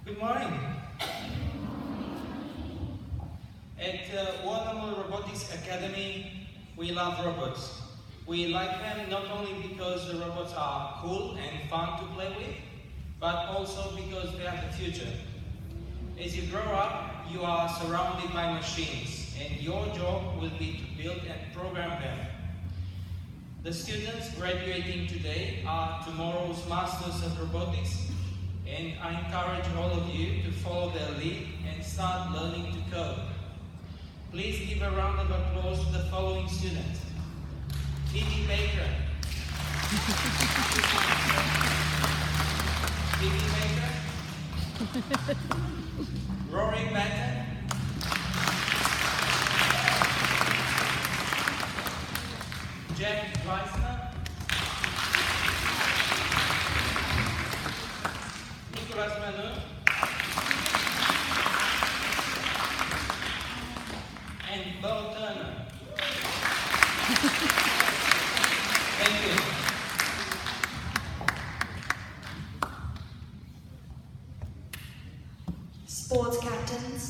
Good morning. At Warner Robotics Academy, we love robots. We like them not only because the robots are cool and fun to play with, but also because they are the future. As you grow up, you are surrounded by machines, and your job will be to build and program them. The students graduating today are tomorrow's masters of robotics, and I encourage all of you to follow their lead and start learning to code. Please give a round of applause to the following students. Phoebe Baker. Phoebe Baker. Rory Batten. Jack Weissner. Nicolas Manu. And Bo Turner. Thank you. Sports captains,